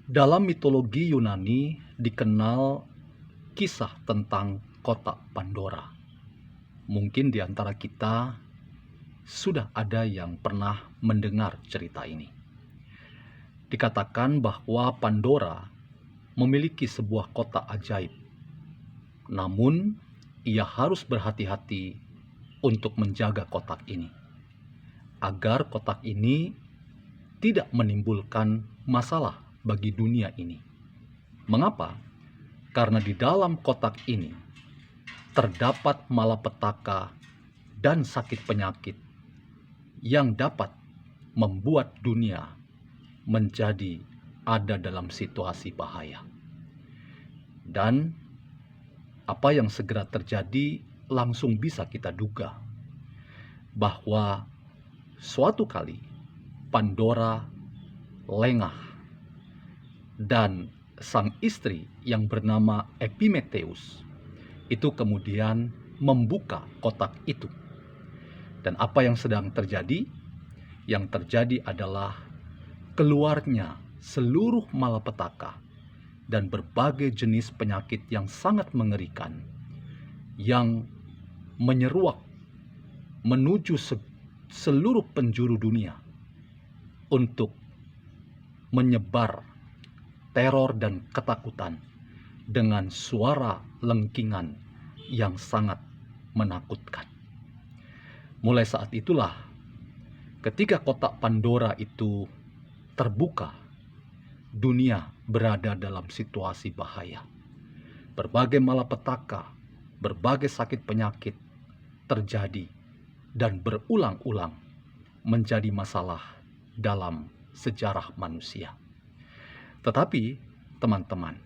Dalam mitologi Yunani dikenal kisah tentang kotak Pandora. Mungkin di antara kita sudah ada yang pernah mendengar cerita ini. Dikatakan bahwa Pandora memiliki sebuah kotak ajaib. Namun, ia harus berhati-hati untuk menjaga kotak ini, agar kotak ini tidak menimbulkan masalah bagi dunia ini. Mengapa? Karena di dalam kotak ini terdapat malapetaka dan sakit penyakit yang dapat membuat dunia menjadi ada dalam situasi bahaya. Dan apa yang segera terjadi langsung bisa kita duga bahwa suatu kali Pandora lengah dan sang istri yang bernama Epimetheus itu kemudian membuka kotak itu. Dan apa yang sedang terjadi? Yang terjadi adalah keluarnya seluruh malapetaka dan berbagai jenis penyakit yang sangat mengerikan yang menyeruak menuju seluruh penjuru dunia untuk menyebar teror dan ketakutan dengan suara lengkingan yang sangat menakutkan. Mulai saat itulah, ketika kotak Pandora itu terbuka, dunia berada dalam situasi bahaya. Berbagai malapetaka, berbagai sakit penyakit terjadi dan berulang-ulang menjadi masalah dalam sejarah manusia. Tetapi, teman-teman,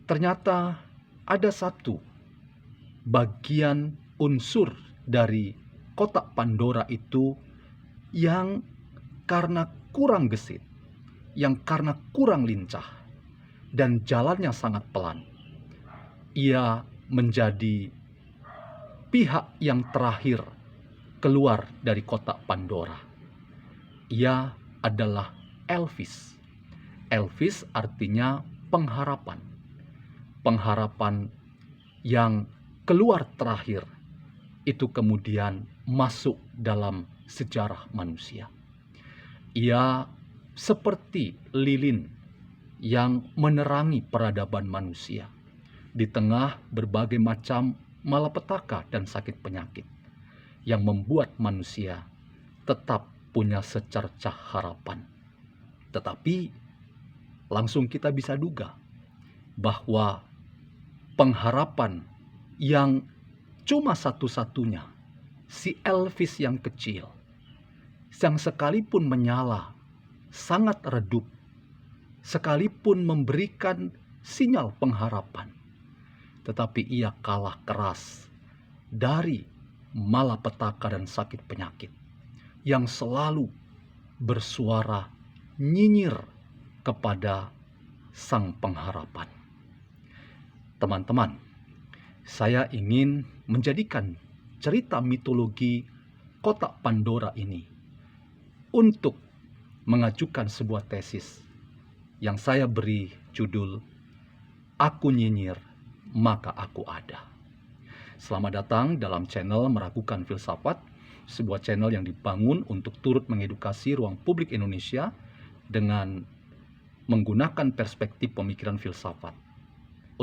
ternyata ada satu bagian unsur dari kotak Pandora itu yang karena kurang gesit, yang karena kurang lincah, dan jalannya sangat pelan, ia menjadi pihak yang terakhir keluar dari kotak Pandora. Ia adalah Elvis. Elvis artinya pengharapan. Pengharapan yang keluar terakhir itu kemudian masuk dalam sejarah manusia. Ia seperti lilin yang menerangi peradaban manusia di tengah berbagai macam malapetaka dan sakit penyakit yang membuat manusia tetap punya secercah harapan. Tetapi langsung kita bisa duga bahwa pengharapan yang cuma satu-satunya, si Elvis yang kecil, yang sekalipun menyala, sangat redup, sekalipun memberikan sinyal pengharapan, tetapi ia kalah keras dari malapetaka dan sakit penyakit yang selalu bersuara nyinyir kepada sang pengharapan. Teman-teman, saya ingin menjadikan cerita mitologi kotak Pandora ini untuk mengajukan sebuah tesis yang saya beri judul Aku Nyinyir Maka Aku Ada. Selamat datang dalam channel Meragukan Filsafat, sebuah channel yang dibangun untuk turut mengedukasi ruang publik Indonesia dengan menggunakan perspektif pemikiran filsafat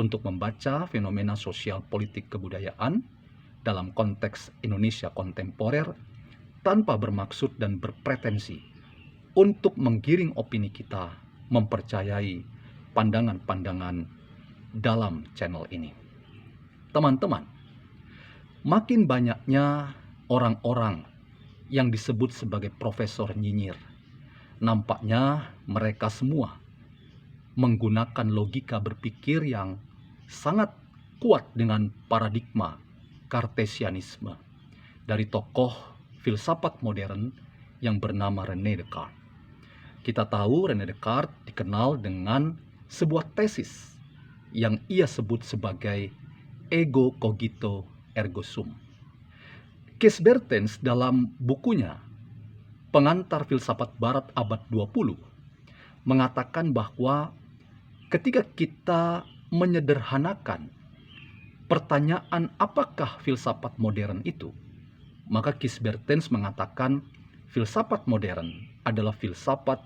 untuk membaca fenomena sosial politik kebudayaan dalam konteks Indonesia kontemporer tanpa bermaksud dan berpretensi untuk menggiring opini kita mempercayai pandangan-pandangan dalam channel ini. Teman-teman, makin banyaknya orang-orang yang disebut sebagai profesor nyinyir. Nampaknya mereka semua menggunakan logika berpikir yang sangat kuat dengan paradigma Kartesianisme dari tokoh filsafat modern yang bernama René Descartes. Kita tahu René Descartes dikenal dengan sebuah tesis yang ia sebut sebagai ego cogito ergo sum. Kees Bertens dalam bukunya Pengantar Filsafat Barat Abad 20 mengatakan bahwa ketika kita menyederhanakan pertanyaan apakah filsafat modern itu, maka Gisbertens mengatakan filsafat modern adalah filsafat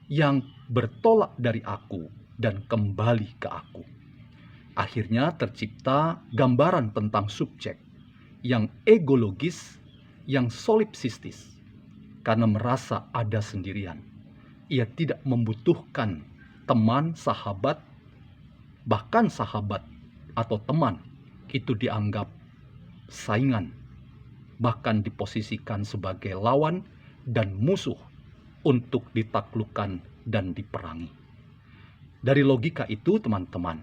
yang bertolak dari aku dan kembali ke aku. Akhirnya tercipta gambaran tentang subjek yang egologis, yang solipsistis, karena merasa ada sendirian. Ia tidak membutuhkan teman, sahabat, bahkan sahabat atau teman itu dianggap saingan, bahkan diposisikan sebagai lawan dan musuh untuk ditaklukkan dan diperangi. Dari logika itu, teman-teman,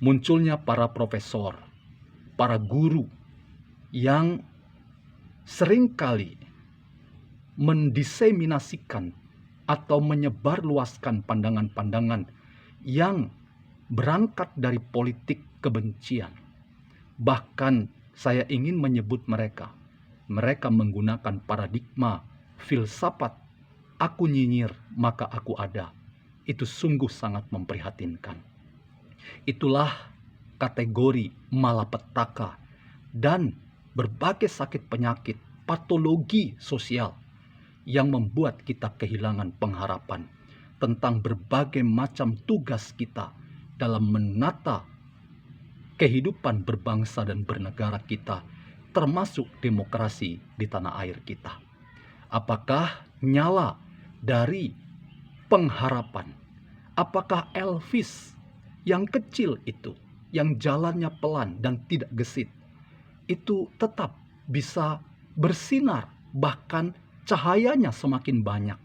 munculnya para profesor, para guru yang seringkali mendiseminasikan atau menyebarluaskan pandangan-pandangan yang berangkat dari politik kebencian. Bahkan saya ingin menyebut mereka menggunakan paradigma filsafat aku nyinyir maka aku ada. Itu sungguh sangat memprihatinkan. Itulah kategori malapetaka dan berbagai sakit penyakit, patologi sosial yang membuat kita kehilangan pengharapan tentang berbagai macam tugas kita dalam menata kehidupan berbangsa dan bernegara kita, termasuk demokrasi di tanah air kita. Apakah nyala dari pengharapan? Apakah Elvis yang kecil itu, yang jalannya pelan dan tidak gesit, itu tetap bisa bersinar, bahkan cahayanya semakin banyak,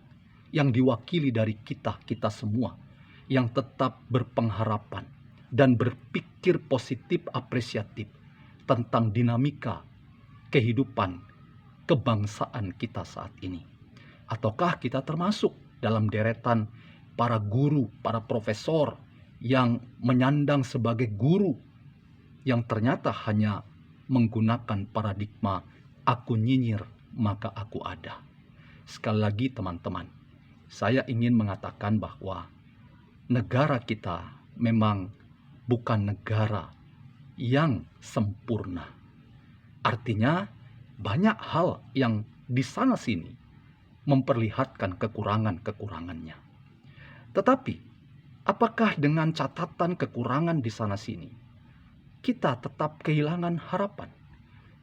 yang diwakili dari kita semua, yang tetap berpengharapan dan berpikir positif apresiatif tentang dinamika kehidupan kebangsaan kita saat ini? Ataukah kita termasuk dalam deretan para guru, para profesor yang menyandang sebagai guru yang ternyata hanya menggunakan paradigma aku nyinyir maka aku ada? Sekali lagi teman-teman, saya ingin mengatakan bahwa negara kita memang bukan negara yang sempurna. Artinya banyak hal yang di sana sini memperlihatkan kekurangan-kekurangannya. Tetapi apakah dengan catatan kekurangan di sana sini kita tetap kehilangan harapan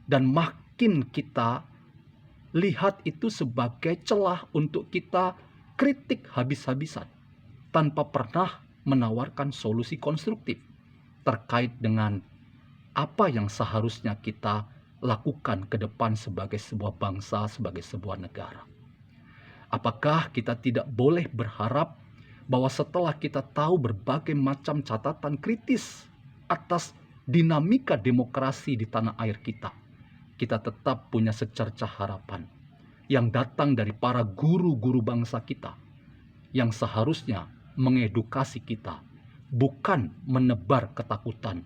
dan makin kita lihat itu sebagai celah untuk kita kritik habis-habisan tanpa pernah menawarkan solusi konstruktif terkait dengan apa yang seharusnya kita lakukan ke depan sebagai sebuah bangsa, sebagai sebuah negara? Apakah kita tidak boleh berharap bahwa setelah kita tahu berbagai macam catatan kritis atas dinamika demokrasi di tanah air kita, kita tetap punya secercah harapan yang datang dari para guru-guru bangsa kita yang seharusnya mengedukasi kita, bukan menebar ketakutan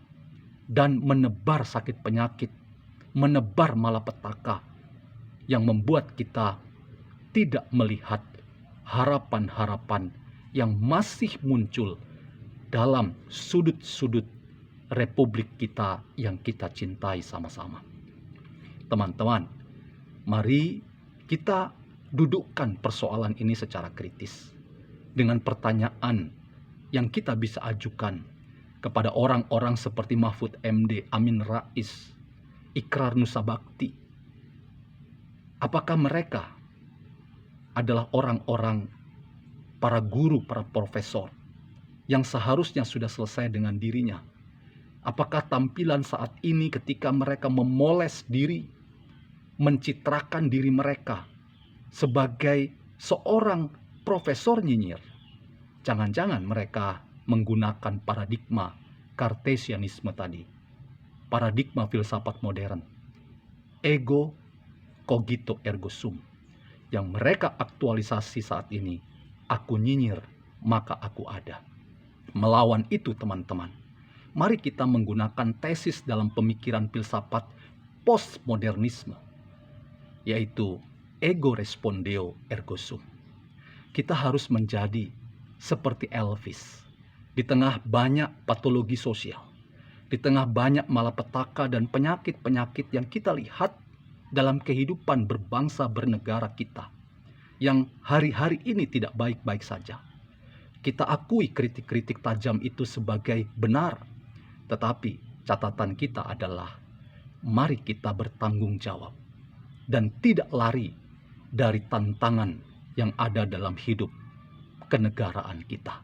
dan menebar sakit penyakit, menebar malapetaka yang membuat kita tidak melihat harapan-harapan yang masih muncul dalam sudut-sudut republik kita yang kita cintai sama-sama. Teman-teman, mari kita dudukkan persoalan ini secara kritis dengan pertanyaan yang kita bisa ajukan kepada orang-orang seperti Mahfud MD, Amin Rais, Ikrar Nusabakti. Apakah mereka adalah orang-orang, para guru, para profesor yang seharusnya sudah selesai dengan dirinya? Apakah tampilan saat ini ketika mereka memoles diri, mencitrakan diri mereka sebagai seorang profesor nyinyir, jangan-jangan mereka menggunakan paradigma Kartesianisme tadi, paradigma filsafat modern, ego cogito ergo sum, yang mereka aktualisasi saat ini, aku nyinyir maka aku ada. Melawan itu teman-teman, mari kita menggunakan tesis dalam pemikiran filsafat postmodernisme, yaitu ego respondeo ergo sum. Kita harus menjadi seperti Elvis, di tengah banyak patologi sosial, di tengah banyak malapetaka dan penyakit-penyakit yang kita lihat dalam kehidupan berbangsa bernegara kita, yang hari-hari ini tidak baik-baik saja. Kita akui kritik-kritik tajam itu sebagai benar, tetapi catatan kita adalah mari kita bertanggung jawab dan tidak lari dari tantangan yang ada dalam hidup kenegaraan kita.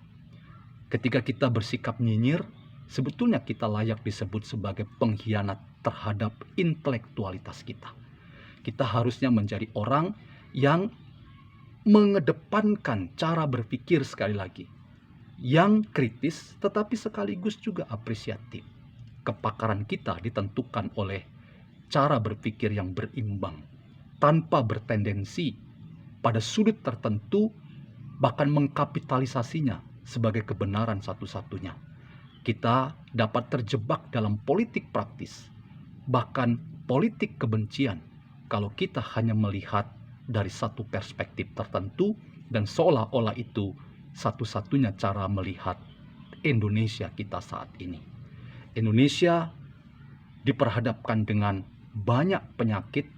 Ketika kita bersikap nyinyir, sebetulnya kita layak disebut sebagai pengkhianat terhadap intelektualitas kita. Kita harusnya menjadi orang yang mengedepankan cara berpikir, sekali lagi, yang kritis tetapi sekaligus juga apresiatif. Kepakaran kita ditentukan oleh cara berpikir yang berimbang, tanpa bertendensi pada sudut tertentu, bahkan mengkapitalisasinya sebagai kebenaran satu-satunya. Kita dapat terjebak dalam politik praktis, bahkan politik kebencian, kalau kita hanya melihat dari satu perspektif tertentu dan seolah-olah itu satu-satunya cara melihat Indonesia kita saat ini. Indonesia diperhadapkan dengan banyak penyakit,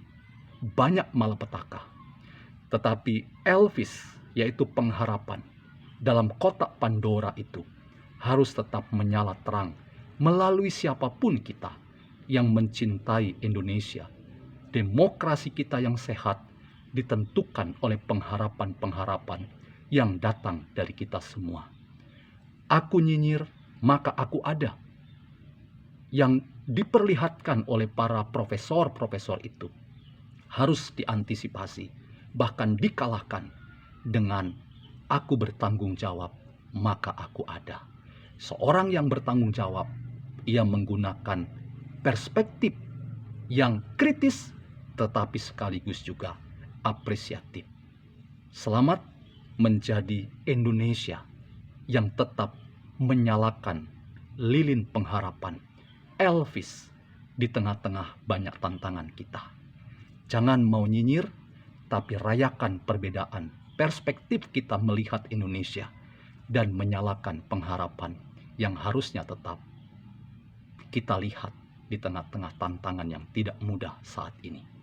banyak malapetaka. Tetapi Elvis, yaitu pengharapan, dalam kotak Pandora itu harus tetap menyala terang melalui siapapun kita yang mencintai Indonesia. Demokrasi kita yang sehat ditentukan oleh pengharapan-pengharapan yang datang dari kita semua. Aku nyinyir, maka aku ada, yang diperlihatkan oleh para profesor-profesor itu harus diantisipasi, bahkan dikalahkan dengan aku bertanggung jawab, maka aku ada. Seorang yang bertanggung jawab, ia menggunakan perspektif yang kritis tetapi sekaligus juga apresiatif. Selamat menjadi Indonesia yang tetap menyalakan lilin pengharapan Elvis di tengah-tengah banyak tantangan kita. Jangan mau nyinyir, tapi rayakan perbedaan perspektif kita melihat Indonesia dan menyalakan pengharapan yang harusnya tetap kita lihat di tengah-tengah tantangan yang tidak mudah saat ini.